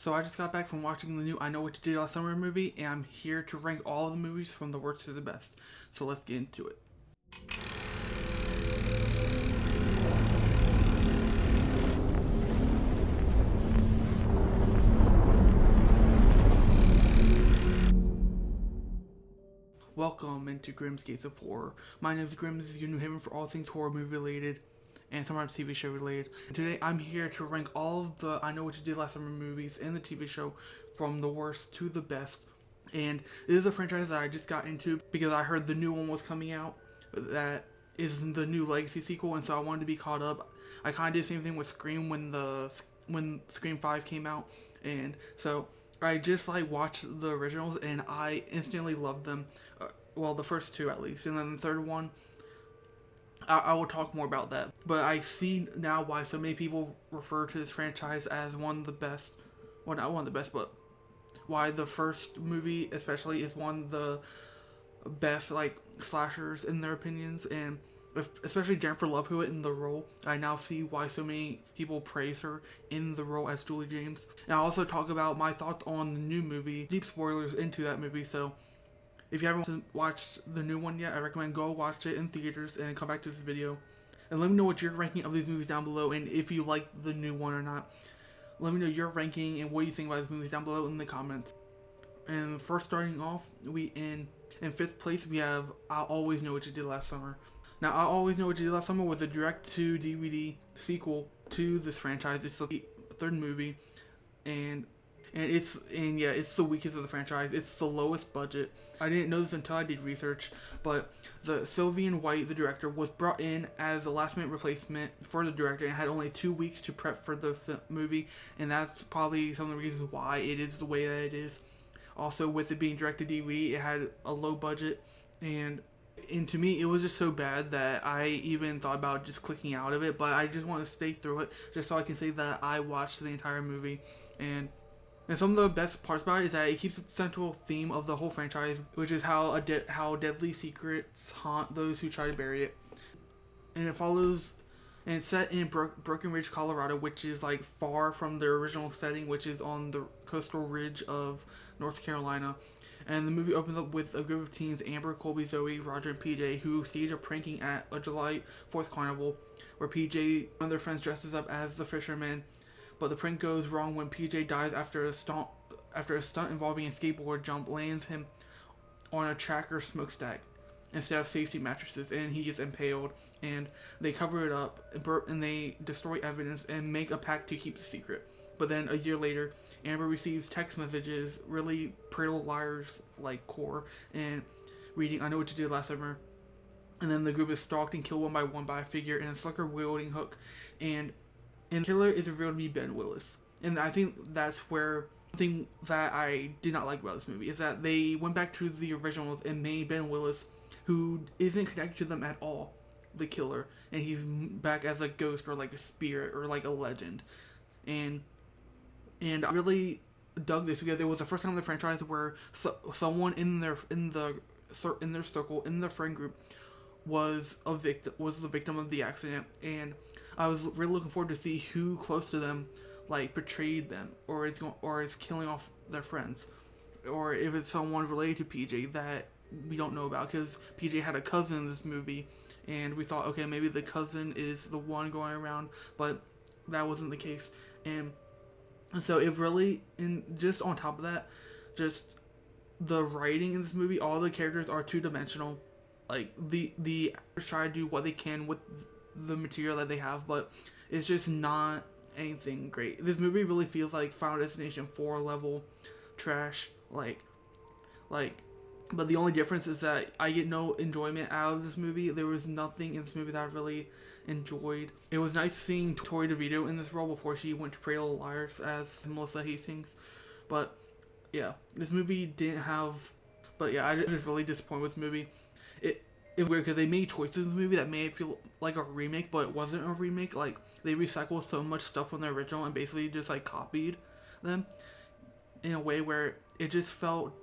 So I just got back from watching the new I Know What You Did Last Summer movie, and I'm here to rank all of the movies from the worst to the best. So let's get into it. Welcome into Grimm's Gates of Horror. My name is Grimm. This is your new haven for all things horror movie related and sometimes TV show related. And today I'm here to rank all of the I Know What You Did Last Summer movies and the TV show from the worst to the best. And this is a franchise that I just got into because I heard the new one was coming out. That is the new Legacy sequel, and so I wanted to be caught up. I kind of did the same thing with Scream when Scream 5 came out, and so I just watched the originals and I instantly loved them. Well, the first two at least, and then the third one, I will talk more about that. But I see now why so many people refer to this franchise as one of the best. Well, not one of the best, but why the first movie especially is one of the best slashers in their opinions, and especially Jennifer Love Hewitt in the role. I now see why so many people praise her in the role as Julie James. And I'll also talk about my thoughts on the new movie, deep spoilers into that movie, so if you haven't watched the new one yet, I recommend go watch it in theaters and come back to this video. And let me know what your ranking of these movies down below, and if you like the new one or not. Let me know your ranking and what you think about these movies down below in the comments. And first, starting off, in 5th place, we have I Always Know What You Did Last Summer. Now, I Always Know What You Did Last Summer was a direct-to-DVD sequel to this franchise. It's the third movie, and it's the weakest of the franchise. It's the lowest budget. I didn't know this until I did research, but the Sylvian White, the director, was brought in as a last-minute replacement for the director and had only 2 weeks to prep for the movie, and that's probably some of the reasons why it is the way that it is. Also, with it being direct to DVD, it had a low budget, and to me, it was just so bad that I even thought about just clicking out of it, but I just want to stay through it just so I can say that I watched the entire movie. And some of the best parts about it is that it keeps the central theme of the whole franchise, which is how deadly secrets haunt those who try to bury it. And it's set in Broken Ridge, Colorado, which is far from their original setting, which is on the coastal ridge of North Carolina. And the movie opens up with a group of teens, Amber, Colby, Zoe, Roger, and PJ, who stage a pranking at a July 4th carnival, where PJ, one of their friends, dresses up as the fisherman. But the prank goes wrong when PJ dies after a stunt involving a skateboard jump lands him on a tracker smokestack instead of safety mattresses, and he gets impaled. And they cover it up, and they destroy evidence and make a pact to keep the secret. But then a year later, Amber receives text messages, really Pretty Little Liars core, and reading I Know What You Did Last Summer. And then the group is stalked and killed one by a figure in a sucker wielding hook, and the killer is revealed to be Ben Willis. And I think that's where something that I did not like about this movie is that they went back to the originals and made Ben Willis, who isn't connected to them at all, the killer, and he's back as a ghost or a spirit or a legend. And I really dug this because it was the first time in the franchise where someone in their circle, in their friend group, was the victim of the accident. And I was really looking forward to see who close to them betrayed them or is killing off their friends, or if it's someone related to PJ that we don't know about, because PJ had a cousin in this movie, and we thought, okay, maybe the cousin is the one going around, but that wasn't the case. And so it really, and just on top of that, just the writing in this movie, all the characters are two-dimensional. The actors try to do what they can with the material that they have, but it's just not anything great. This movie really feels like Final Destination 4 level trash, but the only difference is that I get no enjoyment out of this movie. There was nothing in this movie that I really enjoyed. It was nice seeing Tori DeVito in this role before she went to Pretty Little Liars as Melissa Hastings, but yeah, this movie didn't have. But yeah, I was really disappointed with this movie. It's weird because they made choices in the movie that made it feel like a remake, but it wasn't a remake. They recycled so much stuff from the original and basically just copied them in a way where it just felt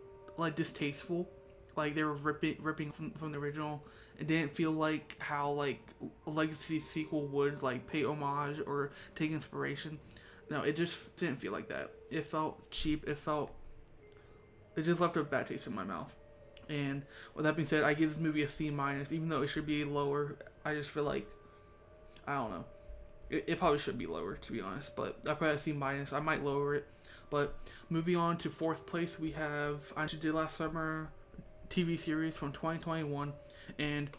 distasteful. They were ripping from the original. It didn't feel like how a legacy sequel would pay homage or take inspiration. No, it just didn't feel like that. It felt cheap. It just left a bad taste in my mouth. And with that being said, I give this movie a C minus, even though it should be lower. I just feel like, I don't know. It probably should be lower, to be honest, but I probably C minus. I might lower it. But moving on to fourth place, we have I Did Last Summer TV series from 2021, and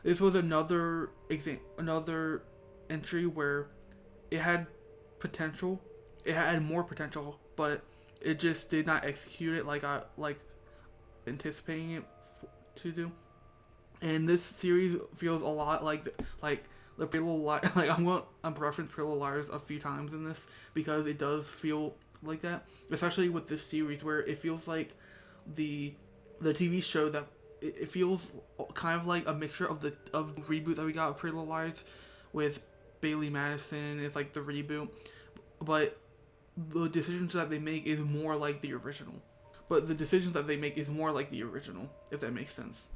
this was another entry where it had potential. It had more potential, but it just did not execute it like I anticipating it to do. And this series feels a lot like the Pretty Little Liars. Like I'm referencing Pretty Little Liars a few times in this because it does feel like that, especially with this series where it feels like the TV show that it feels kind of like a mixture of the reboot that we got of Pretty Little Liars with Bailey Madison. It's like the reboot, but the decisions that they make is more like the original. If that makes sense.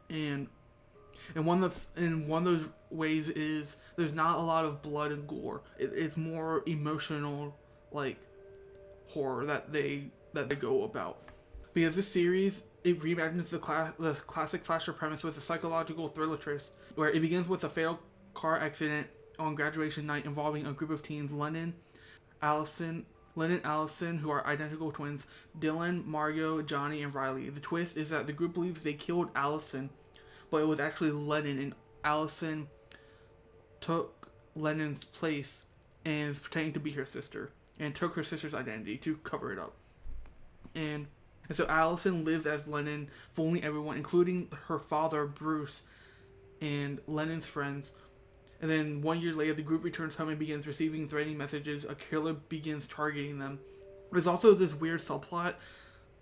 And one of those ways is there's not a lot of blood and gore. It's more emotional, like horror that they go about. Because this series, it reimagines the classic slasher premise with a psychological thriller twist, where it begins with a fatal car accident on graduation night involving a group of teens: Lennon, Allison, who are identical twins, Dylan, Margot, Johnny, and Riley. The twist is that the group believes they killed Allison, but it was actually Lennon, and Allison took Lennon's place and is pretending to be her sister, and took her sister's identity to cover it up. And so Allison lives as Lennon, fooling everyone, including her father, Bruce, and Lennon's friends. And then 1 year later, the group returns home and begins receiving threatening messages. A killer begins targeting them. There's also this weird subplot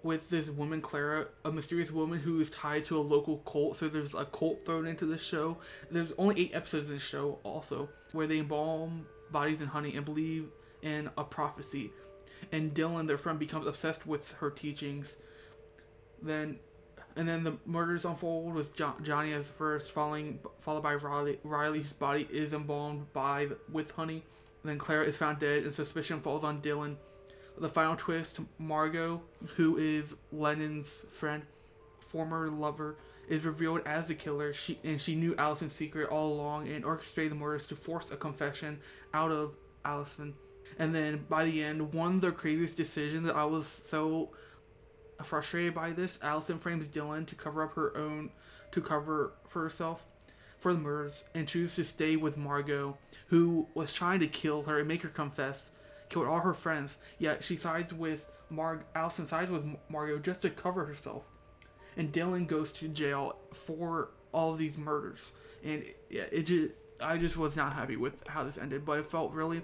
with this woman, Clara, a mysterious woman who is tied to a local cult. So there's a cult thrown into this show. There's only 8 episodes in the show also, where they embalm bodies in honey and believe in a prophecy. And Dylan, their friend, becomes obsessed with her teachings. Then the murders unfold with Johnny as first, followed by Riley, whose body is embalmed with honey. And then Clara is found dead, and suspicion falls on Dylan. The final twist: Margot, who is Lennon's friend, former lover, is revealed as the killer. She knew Allison's secret all along and orchestrated the murders to force a confession out of Allison. And then by the end, one of the craziest decisions that I was so frustrated by this, Allison frames Dylan to cover for herself for the murders, and chooses to stay with Margot, who was trying to kill her and make her confess, killed all her friends. Yet she sides with Allison sides with Margot just to cover herself, and Dylan goes to jail for all of these murders. And I just was not happy with how this ended, but it felt really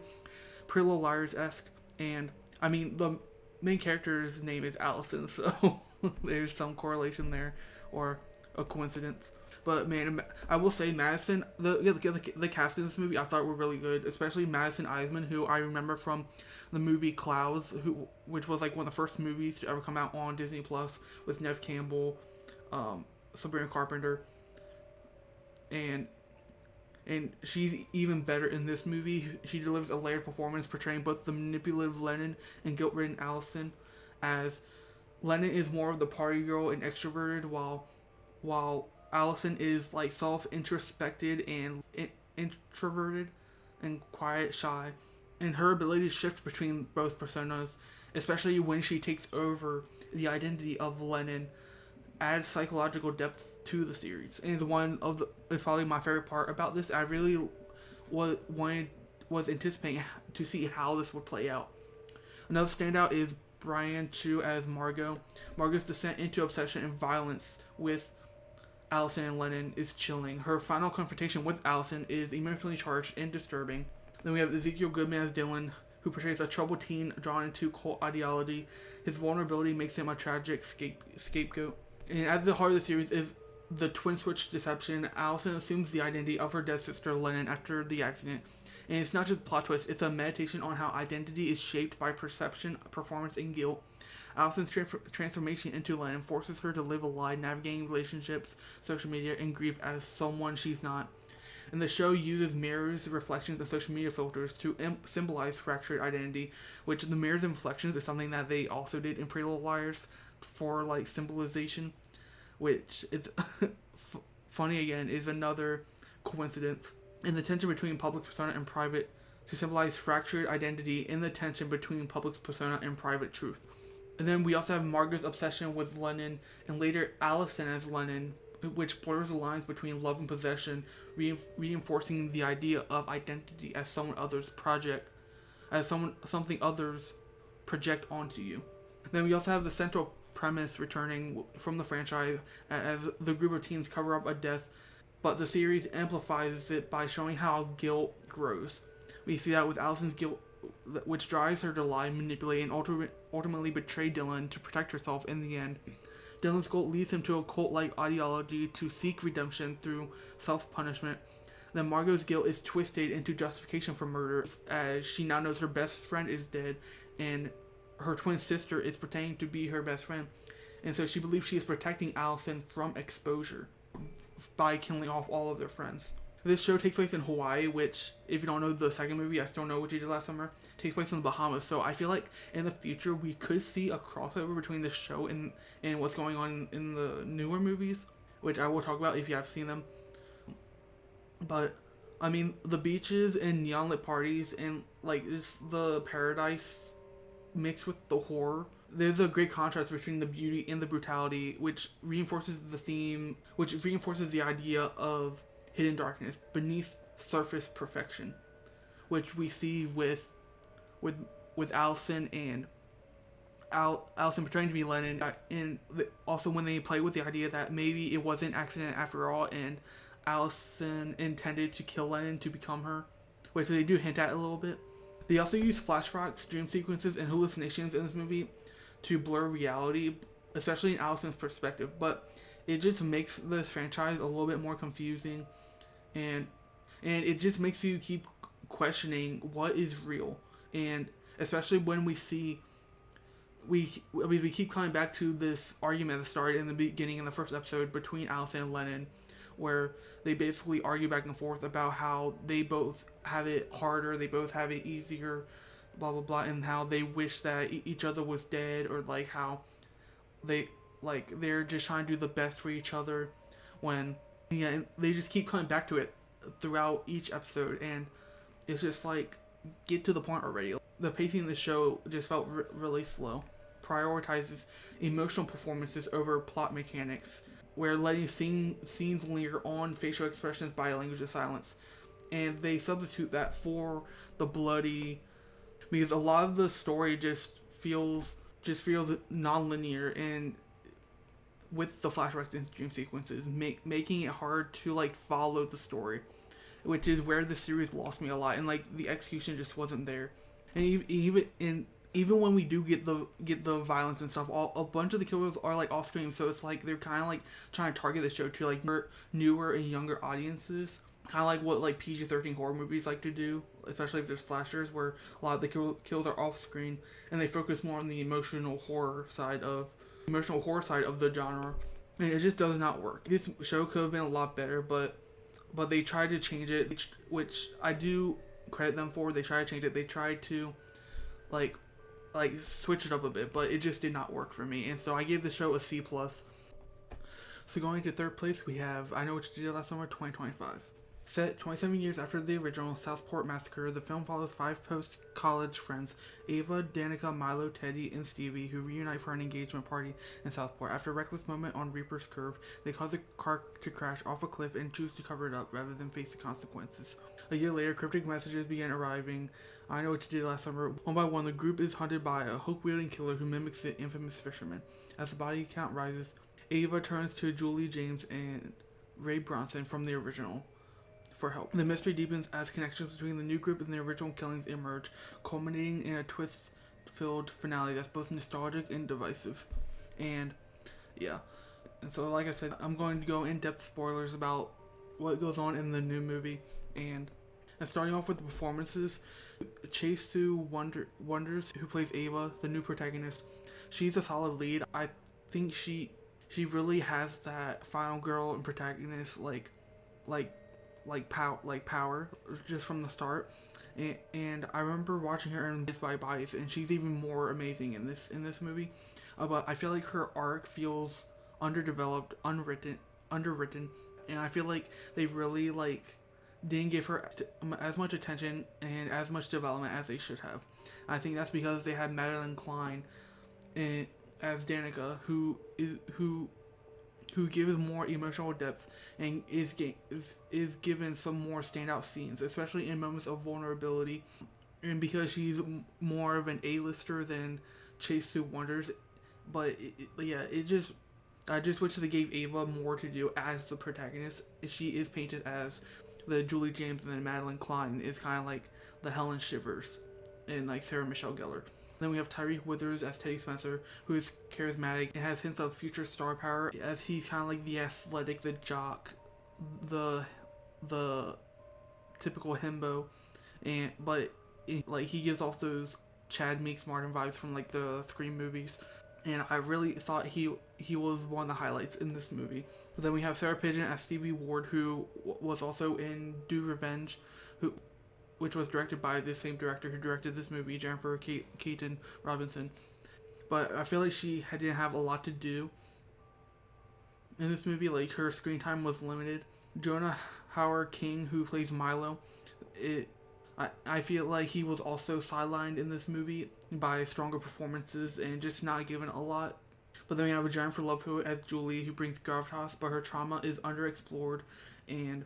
Pretty Little Liars-esque. And I mean, the main character's name is Allison, so there's some correlation there, or a coincidence. But man, I will say Madison, the cast in this movie I thought were really good, especially Madison Eisman, who I remember from the movie Clouds, which was like one of the first movies to ever come out on Disney Plus, with Neve Campbell, Sabrina Carpenter, and she's even better in this movie. She delivers a layered performance portraying both the manipulative Lennon and guilt-ridden Allison, as Lennon is more of the party girl and extroverted, while Allison is like self-introspected and introverted and quiet, shy. And her ability to shift between both personas, especially when she takes over the identity of Lennon, adds psychological depth to the series. And it's probably my favorite part about this. I really was anticipating to see how this would play out. Another standout is Brian Chu as Margot. Margot's descent into obsession and violence with Allison and Lennon is chilling. Her final confrontation with Allison is emotionally charged and disturbing. Then we have Ezekiel Goodman as Dylan, who portrays a troubled teen drawn into cult ideology. His vulnerability makes him a tragic scapegoat. And at the heart of the series is the twin switch deception. Allison assumes the identity of her dead sister Lennon after the accident. And it's not just a plot twist, it's a meditation on how identity is shaped by perception, performance, and guilt. Allison's transformation into Lennon forces her to live a lie, navigating relationships, social media, and grief as someone she's not. And the show uses mirrors, reflections, and social media filters to symbolize fractured identity, which the mirrors and reflections is something that they also did in Pretty Little Liars for like symbolization, which is funny again, is another coincidence. And the tension between public persona and private to symbolize fractured identity in the tension between public persona and private truth. And then we also have Margot's obsession with Lennon, and later Allison as Lennon, which blurs the lines between love and possession, reinforcing the idea of identity as something others project onto you. Then we also have the central premise returning from the franchise as the group of teens cover up a death, but the series amplifies it by showing how guilt grows. We see that with Allison's guilt, which drives her to lie, manipulate, and ultimately betray Dylan to protect herself in the end. Dylan's guilt leads him to a cult-like ideology to seek redemption through self-punishment. Then Margot's guilt is twisted into justification for murder, as she now knows her best friend is dead, and her twin sister is pretending to be her best friend. And so she believes she is protecting Allison from exposure by killing off all of their friends. This show takes place in Hawaii, which, if you don't know the second movie, I Still Know What You Did Last Summer, takes place in the Bahamas. So I feel like in the future we could see a crossover between this show and what's going on in the newer movies, which I will talk about if you have seen them. But I mean, the beaches and neon lit parties and like just the paradise mixed with the horror. There's a great contrast between the beauty and the brutality, which reinforces the idea of hidden darkness beneath surface perfection, which we see with Allison and Allison pretending to be Lennon, and also when they play with the idea that maybe it wasn't an accident after all, and Allison intended to kill Lennon to become her, which they do hint at a little bit. They also use flashbacks, dream sequences, and hallucinations in this movie to blur reality, especially in Allison's perspective, but it just makes this franchise a little bit more confusing, and it just makes you keep questioning what is real, and especially when we keep coming back to this argument that started in the beginning in the first episode between Allison and Lennon, where they basically argue back and forth about how they both have it harder, they both have it easier, blah blah blah, and how they wish that each other was dead, or like how they're just trying to do the best for each other, when they just keep coming back to it throughout each episode, and it's just like, get to the point already. The pacing of the show just felt really slow. Prioritizes emotional performances over plot mechanics, where letting scenes linger on facial expressions by language of silence, and they substitute that for the bloody, because a lot of the story just feels non-linear, and with the flashbacks and dream sequences, making it hard to like follow the story, which is where the series lost me a lot, and like the execution just wasn't there. And even when we do get the violence and stuff, a bunch of the killers are like off screen, so it's like they're kind of like trying to target the show to like newer and younger audiences, kind of like what like PG-13 horror movies like to do, especially if they're slashers, where a lot of the kills are off screen and they focus more on the emotional horror side of the genre, and it just does not work. This show could have been a lot better, but they tried to change it, which I do credit them for. They tried to change it. They tried to like switch it up a bit, but it just did not work for me, and so I gave the show a C+. So going to third place, we have I Know What You Did Last Summer 2025. Set 27 years after the original Southport Massacre, the film follows 5 post-college friends, Ava, Danica, Milo, Teddy, and Stevie, who reunite for an engagement party in Southport. After a reckless moment on Reaper's Curve, they cause a car to crash off a cliff and choose to cover it up rather than face the consequences. A year later, cryptic messages begin arriving. I Know What You Did Last Summer. One by one, the group is hunted by a hook-wielding killer who mimics the infamous fisherman. As the body count rises, Ava turns to Julie James and Ray Bronson from the original for help. The mystery deepens as connections between the new group and the original killings emerge, culminating in a twist-filled finale that's both nostalgic and divisive. And yeah, and so like I said, I'm going to go in-depth spoilers about what goes on in the new movie. And starting off with the performances, Chase Sue Wonders, who plays Ava, the new protagonist, she's a solid lead. I think she really has that final girl and protagonist like power just from the start. And I remember watching her in Bodies by Bodies, and she's even more amazing in this movie. But I feel like her arc feels underdeveloped, underwritten, and I feel like they really didn't give her as much attention and as much development as they should have. I think that's because they had Madeline Klein as Danica, who gives more emotional depth and is given some more standout scenes, especially in moments of vulnerability. And because she's more of an A-lister than Chase Sue Wonders, but I just wish they gave Ava more to do as the protagonist. She is painted as the Julie James, and then Madeline Klein is kind of like the Helen Shivers and like Sarah Michelle Gellar. Then we have Tyreek Withers as Teddy Spencer, who is charismatic and has hints of future star power, as he's kind of like the athletic, the jock, the typical himbo, but he gives off those Chad Meeks Martin vibes from like the Scream movies, and I really thought he was one of the highlights in this movie. But then we have Sarah Pigeon as Stevie Ward, who was also in Do Revenge, which was directed by the same director who directed this movie, Jennifer Keaton Robinson. But I feel like she didn't have a lot to do in this movie. Like, her screen time was limited. Jonah Howard King, who plays Milo, I feel like he was also sidelined in this movie by stronger performances and just not given a lot. But then we have a Jennifer Love Hewitt as Julie, who brings gravitas, but her trauma is underexplored, and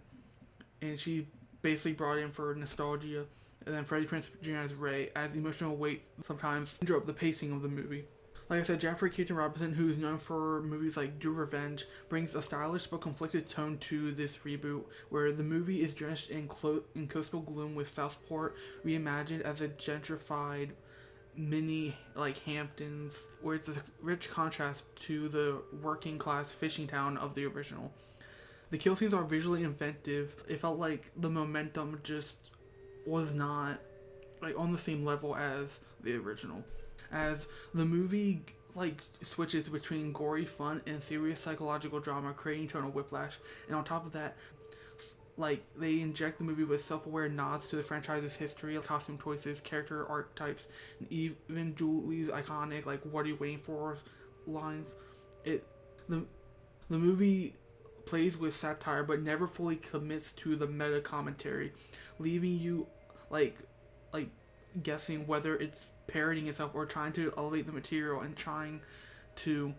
she basically brought in for nostalgia. And then Freddie Prinze Jr. as Ray, as emotional weight sometimes interrupt the pacing of the movie. Like I said, Jennifer Keaton Robinson, who is known for movies like Do Revenge, brings a stylish but conflicted tone to this reboot, where the movie is drenched in coastal gloom, with Southport reimagined as a gentrified mini Hamptons, where it's a rich contrast to the working class fishing town of the original. The kill scenes are visually inventive. It felt like the momentum just was not on the same level as the original. As the movie switches between gory fun and serious psychological drama, creating tonal whiplash. And on top of that, they inject the movie with self-aware nods to the franchise's history, costume choices, character archetypes, and even Julie's iconic "What are you waiting for?" lines. The movie plays with satire but never fully commits to the meta commentary, leaving you guessing whether it's parodying itself or trying to elevate the material and trying to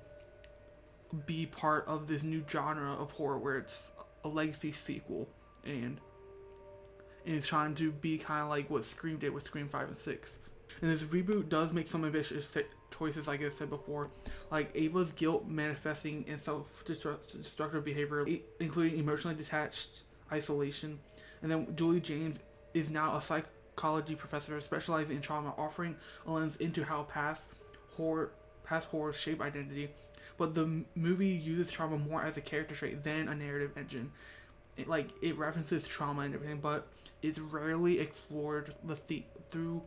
be part of this new genre of horror where it's a legacy sequel and it's trying to be kind of like what Scream did with Scream 5 and 6. And this reboot does make some ambitious choices, like I said before, like Ava's guilt manifesting in self-destructive behavior, including emotionally detached isolation. And then Julie James is now a psychology professor specializing in trauma, offering a lens into how past horrors shape identity. But the movie uses trauma more as a character trait than a narrative engine. It references trauma and everything, but it's rarely explored through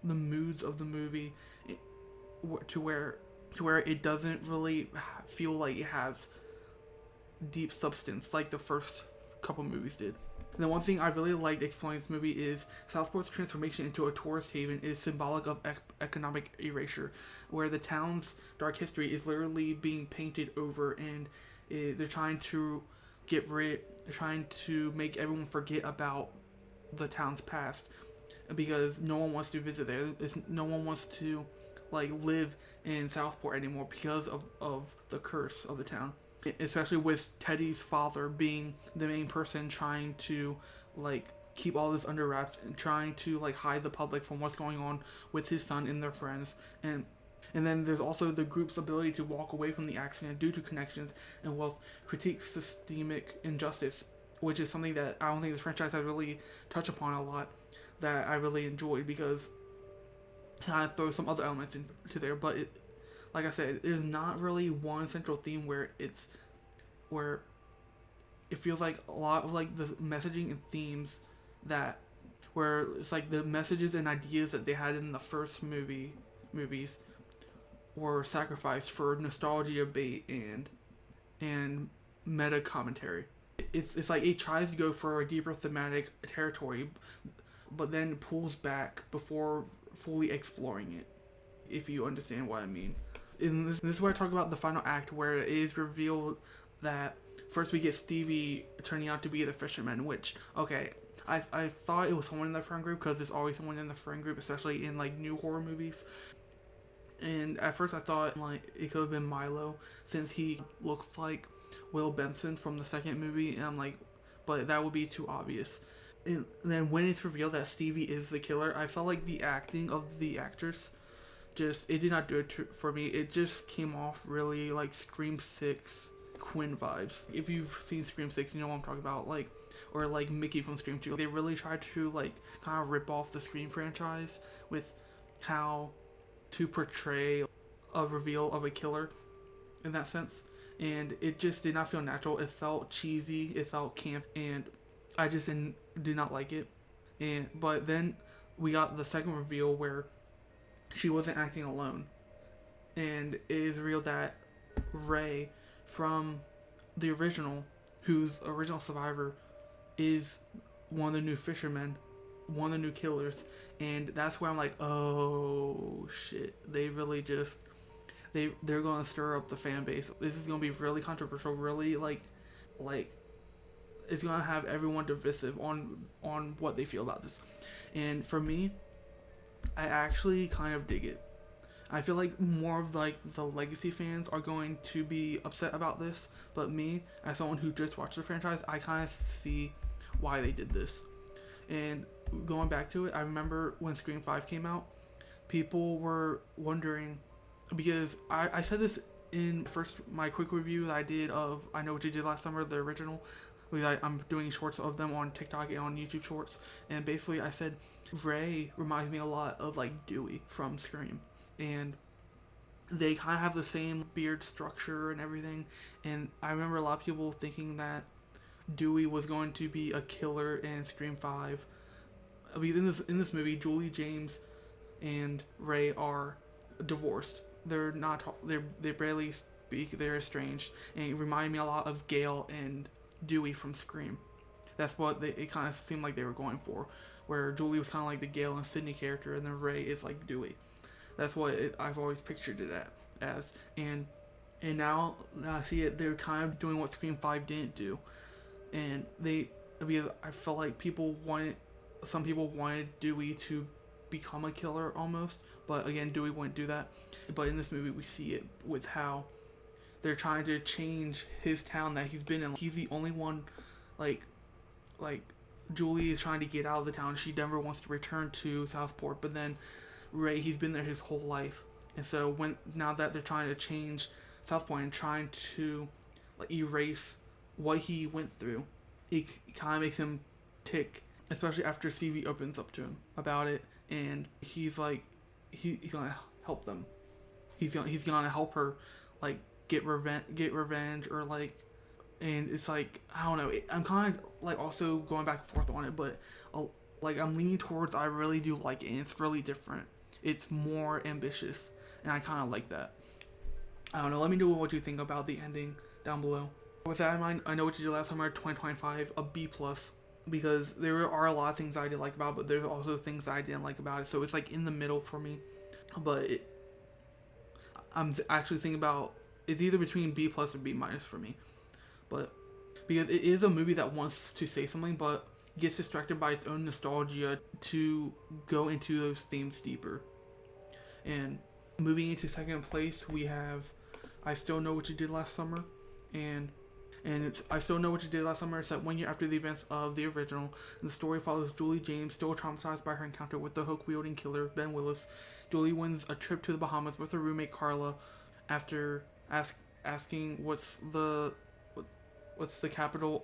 the moods of the movie to where it doesn't really feel like it has deep substance like the first couple movies did. And the one thing I really liked exploring this movie is Southport's transformation into a tourist haven is symbolic of economic erasure, where the town's dark history is literally being painted over, and they're trying to make everyone forget about the town's past, because no one wants to visit there. No one wants to live in Southport anymore because of the curse of the town. Especially with Teddy's father being the main person trying to keep all this under wraps and trying to hide the public from what's going on with his son and their friends. And then there's also the group's ability to walk away from the accident due to connections and wealth, critique systemic injustice, which is something that I don't think this franchise has really touched upon a lot, that I really enjoyed, because I throw some other elements into there, but like I said, there's not really one central theme where it feels like a lot of the messaging and themes where it's the messages and ideas that they had in the first movies were sacrificed for nostalgia bait and meta commentary. It's like it tries to go for a deeper thematic territory, but then pulls back before fully exploring it. If you understand what I mean. This is where I talk about the final act, where it is revealed that first we get Stevie turning out to be the fisherman, which, okay, I thought it was someone in the friend group because there's always someone in the friend group, especially in like new horror movies. And at first I thought like it could have been Milo, since he looks like Will Benson from the second movie, and I'm like, but that would be too obvious. And then when it's revealed that Stevie is the killer, I felt like the acting of the actress just, it did not do it for me. It just came off really like Scream 6 Quinn vibes. If you've seen Scream 6, you know what I'm talking about. Like, or like Mickey from Scream 2. They really tried to like kind of rip off the Scream franchise with how to portray a reveal of a killer in that sense. And it just did not feel natural. It felt cheesy, it felt camp, and I just did not like it. But then we got the second reveal where she wasn't acting alone, and it is revealed that Ray from the original, who's original survivor, is one of the new fishermen, one of the new killers. And that's where I'm like, oh shit, they really just they're gonna stir up the fan base. This is gonna be really controversial, really like it's gonna have everyone divisive on what they feel about this. And for me, I actually kind of dig it. I feel like more of like the legacy fans are going to be upset about this, but me, as someone who just watched the franchise, I kind of see why they did this. And going back to it, I remember when Scream 5 came out, people were wondering, because I said this in my quick review that I did of I Know What You Did Last Summer, the original, because I'm doing shorts of them on TikTok and on YouTube Shorts, and basically I said Ray reminds me a lot of like Dewey from Scream, and they kind of have the same beard structure and everything. And I remember a lot of people thinking that Dewey was going to be a killer in Scream 5. Because in this movie, Julie James and Ray are divorced. They're not. They barely speak. They're estranged, and it reminded me a lot of Gail and Dewey from Scream. That's what it kind of seemed like they were going for, where Julie was kind of like the Gail and Sydney character, and then Ray is like Dewey. That's what I've always pictured it as. And now I see it. They're kind of doing what Scream 5 didn't do, and because I felt like some people wanted Dewey to become a killer almost, but again, Dewey wouldn't do that. But in this movie, we see it with how they're trying to change his town that he's been in. He's the only one, like Julie is trying to get out of the town. She never wants to return to Southport, but then Ray, he's been there his whole life. And so now that they're trying to change Southport and trying to like erase what he went through, it kind of makes him tick, especially after Stevie opens up to him about it, and he's like, he's gonna help them. He's gonna help her, like get revenge, or like, and it's like, I don't know. I'm kind of like also going back and forth on it, but like I'm leaning towards I really do like it, and it's really different. It's more ambitious, and I kind of like that. I don't know. Let me know what you think about the ending down below. With that in mind, I Know What You Did Last Summer 2025, a B+, because there are a lot of things I did like about it, but there's also things I didn't like about it. So it's like in the middle for me. But I'm actually thinking about, it's either between B+ or B- for me. But because it is a movie that wants to say something, but gets distracted by its own nostalgia to go into those themes deeper. And moving into second place, we have I Still Know What You Did Last Summer, and it's I Still Know What You Did Last Summer. It's set 1 year after the events of the original. The story follows Julie James, still traumatized by her encounter with the hook-wielding killer Ben Willis. Julie wins a trip to the Bahamas with her roommate Carla, after asking what's the capital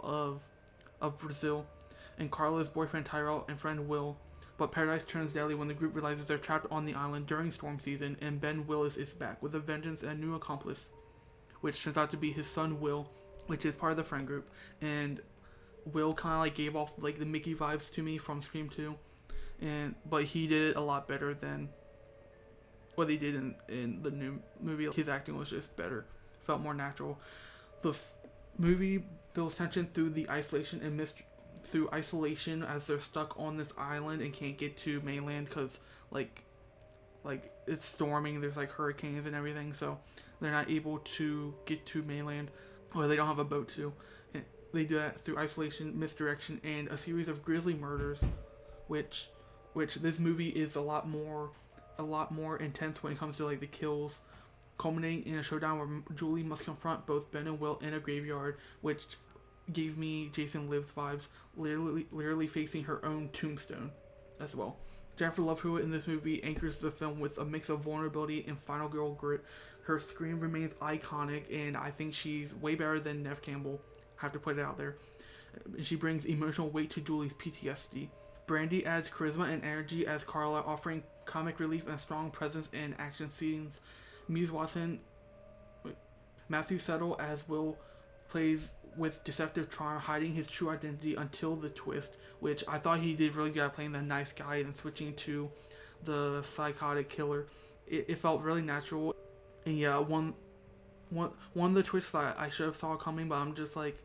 of Brazil, and Carla's boyfriend Tyrell and friend Will. But paradise turns deadly when the group realizes they're trapped on the island during storm season, and Ben Willis is back with a vengeance and a new accomplice, which turns out to be his son Will, which is part of the friend group. And Will kind of like gave off like the Mickey vibes to me from Scream 2, but he did it a lot better than what they did in the new movie. His acting was just better, felt more natural. Movie builds tension through the isolation and through isolation as they're stuck on this island and can't get to mainland because like it's storming. There's like hurricanes and everything, so they're not able to get to mainland, or they don't have a boat to. And they do that through isolation, misdirection, and a series of grisly murders, which this movie is a lot more intense when it comes to like the kills, culminating in a showdown where Julie must confront both Ben and Will in a graveyard, which gave me Jason Lives vibes, literally facing her own tombstone as well. Jennifer Love Hewitt in this movie anchors the film with a mix of vulnerability and final girl grit. Her scream remains iconic, and I think she's way better than Neve Campbell. I have to put it out there. She brings emotional weight to Julie's PTSD. Brandy adds charisma and energy as Carla, offering comic relief and strong presence in action scenes. Matthew Settle as Will plays with deceptive charm, hiding his true identity until the twist, which I thought he did really good at playing the nice guy and switching to the psychotic killer. It felt really natural, and yeah, one of the twists that I should have saw coming, but I'm just like,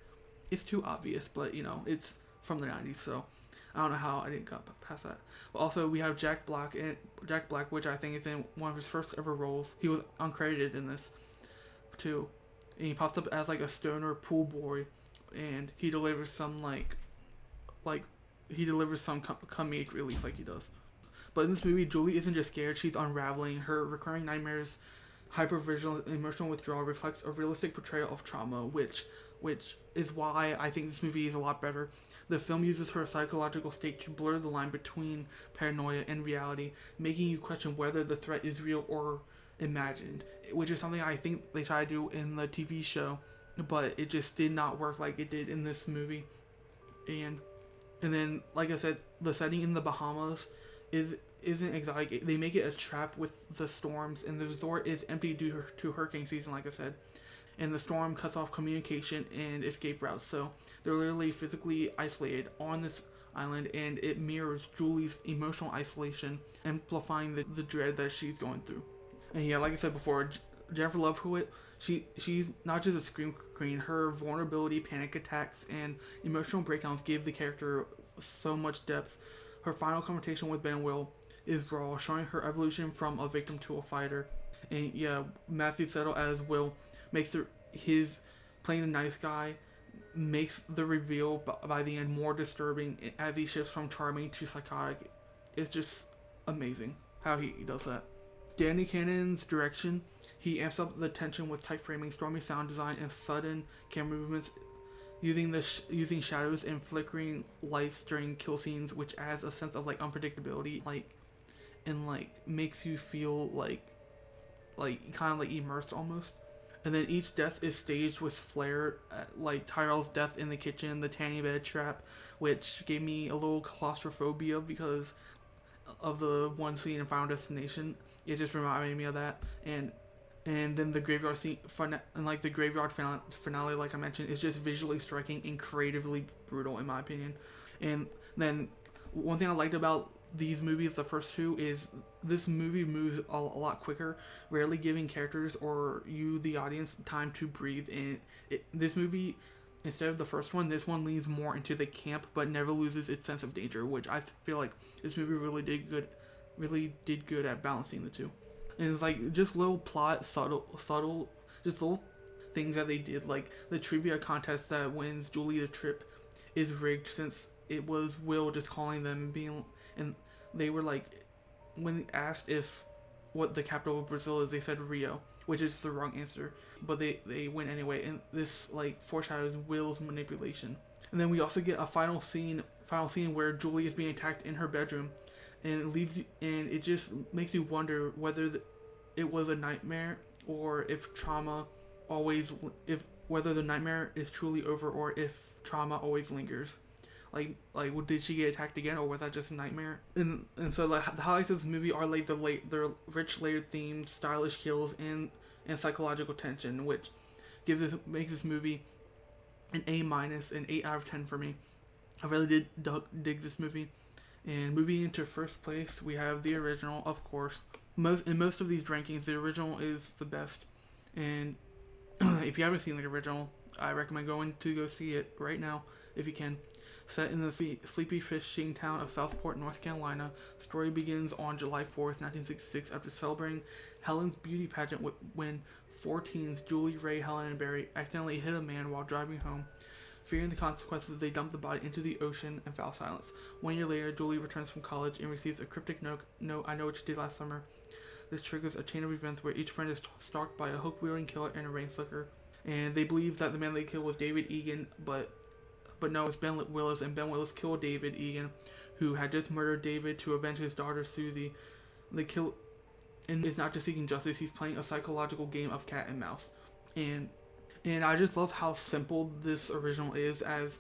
it's too obvious. But you know, it's from the '90s, so I don't know how I didn't get past that. But also, we have Jack Black, which I think is in one of his first ever roles. He was uncredited in this too. And he pops up as like a stoner pool boy, and he delivers some comedic relief like he does. But in this movie, Julie isn't just scared; she's unraveling. Her recurring nightmares, hypervigilant, emotional withdrawal reflects a realistic portrayal of trauma, which is why I think this movie is a lot better. The film uses her psychological state to blur the line between paranoia and reality, making you question whether the threat is real or imagined, which is something I think they try to do in the TV show, but it just did not work like it did in this movie. And then, like I said, the setting in the Bahamas isn't exotic. They make it a trap with the storms, and the resort is empty due to hurricane season, like I said. And the storm cuts off communication and escape routes, so they're literally physically isolated on this island, and it mirrors Julie's emotional isolation, amplifying the dread that she's going through. And yeah, like I said before, Jennifer Love Hewitt, she's not just a scream queen. Her vulnerability, panic attacks, and emotional breakdowns give the character so much depth. Her final confrontation with Ben and Will is raw, showing her evolution from a victim to a fighter. And yeah, Matthew Settle as Will makes his playing the nice guy makes the reveal by the end more disturbing as he shifts from charming to psychotic. It's just amazing how he does that. Danny Cannon's direction, he amps up the tension with tight framing, stormy sound design, and sudden camera movements, using shadows and flickering lights during kill scenes, which adds a sense of like unpredictability, and makes you feel like kind of like immersed almost. And then each death is staged with flair, like Tyrell's death in the kitchen, the tanning bed trap, which gave me a little claustrophobia because of the one scene in Final Destination. It just reminded me of that. And then the graveyard scene, and like the graveyard finale, like I mentioned, is just visually striking and creatively brutal in my opinion. And then one thing I liked about these movies, the first two, is this movie moves a lot quicker, rarely giving characters or you, the audience, time to breathe. And this movie, instead of the first one, this one leans more into the camp, but never loses its sense of danger, which I feel like this movie really did good at balancing the two. And it's like just little plot, subtle, just little things that they did, like the trivia contest that wins Julie the trip is rigged, since it was Will just calling them and they were like, when asked if what the capital of Brazil is, they said Rio, which is the wrong answer, but they win anyway, and this like foreshadows Will's manipulation. And then we also get a final scene where Julie is being attacked in her bedroom, and it just makes you wonder whether it was a nightmare, or if whether the nightmare is truly over, or if trauma always lingers. Like did she get attacked again, or was that just a nightmare? And so the highlights of this movie are like the rich layered themes, stylish kills, and psychological tension, which makes this movie an A-, an 8 out of 10 for me. I really did dig this movie. And moving into first place, we have the original, of course. In most of these rankings, the original is the best. And if you haven't seen the original, I recommend going to go see it right now if you can. Set in the sleepy fishing town of Southport, North Carolina, the story begins on July 4th, 1966, after celebrating Helen's beauty pageant when four teens, Julie, Ray, Helen, and Barry, accidentally hit a man while driving home. Fearing the consequences, they dump the body into the ocean and fell silence. 1 year later, Julie returns from college and receives a cryptic note, I know what you did last summer. This triggers a chain of events where each friend is stalked by a hook-wielding killer and a rain slicker. And they believe that the man they killed was David Egan, but no, it's Ben Willis, and Ben Willis killed David Egan, who had just murdered David to avenge his daughter Susie. The kill and is not just seeking justice; he's playing a psychological game of cat and mouse. And I just love how simple this original is. As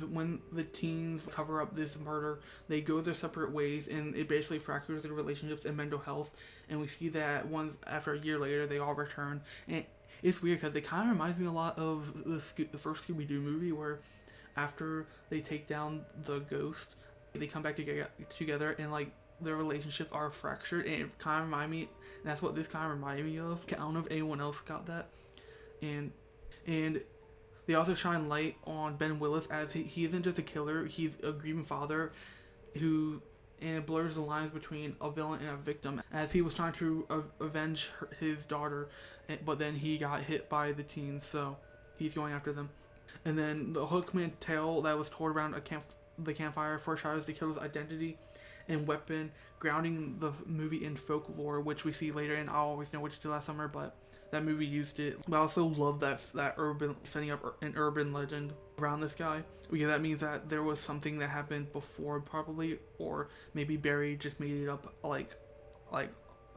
when the teens cover up this murder, they go their separate ways, and it basically fractures their relationships and mental health. And we see that after a year later, they all return. And it's weird because it kind of reminds me a lot of the first Scooby-Doo movie, where after they take down the ghost, they come back together and like their relationships are fractured, and it kind of reminded me. And that's what this kind of reminded me of. I don't know if anyone else got that. And they also shine light on Ben Willis, as he isn't just a killer; he's a grieving father, and it blurs the lines between a villain and a victim, as he was trying to avenge his daughter, but then he got hit by the teens, so he's going after them. And then the Hookman tale that was told around the campfire foreshadows the killer's identity and weapon, grounding the movie in folklore, which we see later in I Always Know What You Did Last Summer, but that movie used it. But I also love that urban setting up an urban legend around this guy, because that means that there was something that happened before, probably, or maybe Barry just made it up, like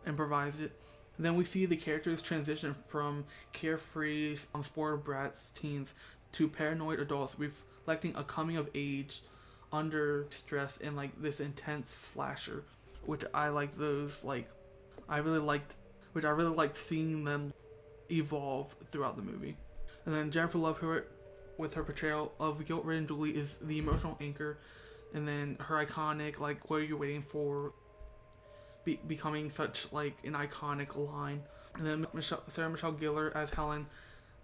improvised it. And then we see the characters transition from carefree, spoiled brats teens to paranoid adults, reflecting a coming of age under stress in like this intense slasher, which I like those I really liked seeing them evolve throughout the movie. And then Jennifer Love Hewitt, with her portrayal of guilt-ridden Julie, is the emotional anchor, and then her iconic "What are you waiting for?" becoming such an iconic line. And then Sarah Michelle Gellar as Helen,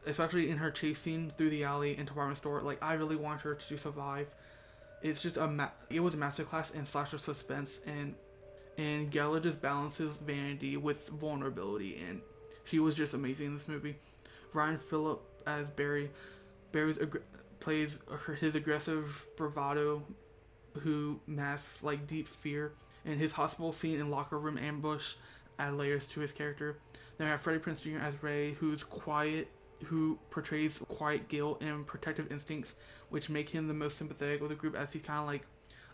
especially in her chase scene through the alley and department store. I really want her to survive. It's just it was a masterclass in slasher suspense, and Gellar just balances vanity with vulnerability, and she was just amazing in this movie. Ryan Phillip as Barry. Plays his aggressive bravado, who masks deep fear, and his hospital scene and locker room ambush add layers to his character. Then we have Freddie Prinze Jr. as Ray, who portrays quiet guilt and protective instincts, which make him the most sympathetic with the group, as he's kind of like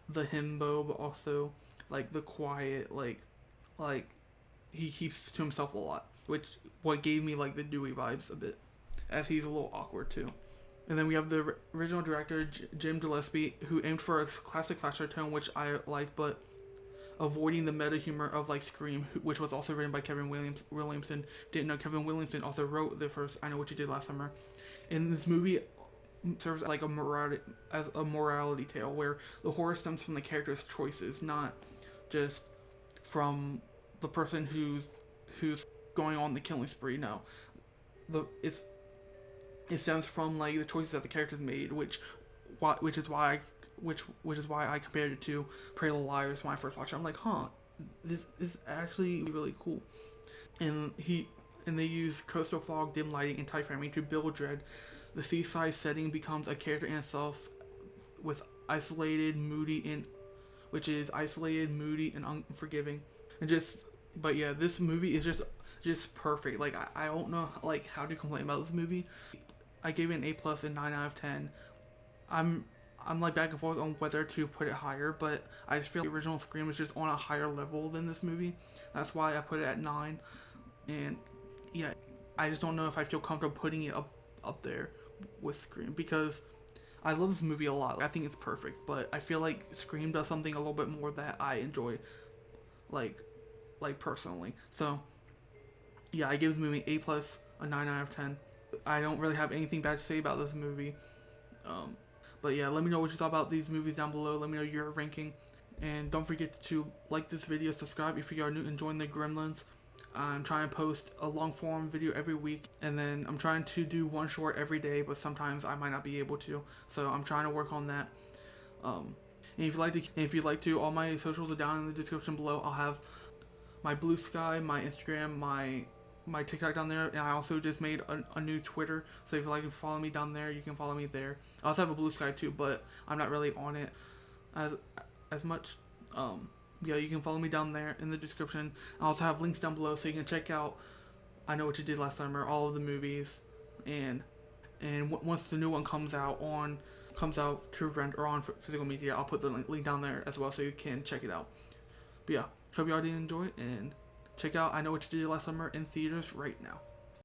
the himbo, but also the quiet, he keeps to himself a lot, which what gave me the Dewey vibes a bit, as he's a little awkward too. And then we have the original director, Jim Gillespie, who aimed for a classic slasher tone, which I like, but avoiding the meta humor of Scream, which was also written by Kevin Williamson. Didn't know Kevin Williamson also wrote the first I Know What You Did Last Summer. And this movie serves as a morality tale, where the horror stems from the character's choices, not just from the person who's going on the killing spree. No, it stems from the choices that the characters made, which is why I compared it to Pretty Little Liars when I first watched it. I'm like, this is actually really cool. And they use coastal fog, dim lighting, and tight framing to build dread. The seaside setting becomes a character in itself, with isolated, moody, and unforgiving. But yeah, this movie is just perfect. I don't know how to complain about this movie. I gave it an A+ and 9 out of 10. I'm back and forth on whether to put it higher, but I just feel the original Scream was just on a higher level than this movie. That's why I put it at 9. And yeah, I just don't know if I feel comfortable putting it up there with Scream, because I love this movie a lot. I think it's perfect, but I feel like Scream does something a little bit more that I enjoy, personally. So yeah, I give this movie A+, a 9 out of 10. I don't really have anything bad to say about this movie. But yeah, let me know what you thought about these movies down below. Let me know your ranking. And don't forget to like this video, subscribe if you are new, and join the Gremlins. I'm trying to post a long form video every week, and then I'm trying to do one short every day, but sometimes I might not be able to. So I'm trying to work on that. And if you'd like to, all my socials are down in the description below. I'll have my Blue Sky, my Instagram, my TikTok down there, and I also just made a new Twitter. So if you'd like to follow me down there, you can follow me there. I also have a Blue Sky too, but I'm not really on it as much. Yeah, you can follow me down there in the description. I also have links down below so you can check out I Know What You Did Last Summer, all of the movies, and once the new one comes out to rent or on physical media, I'll put the link down there as well so you can check it out. But yeah, hope y'all did enjoy it, and check out I Know What You Did Last Summer in theaters right now.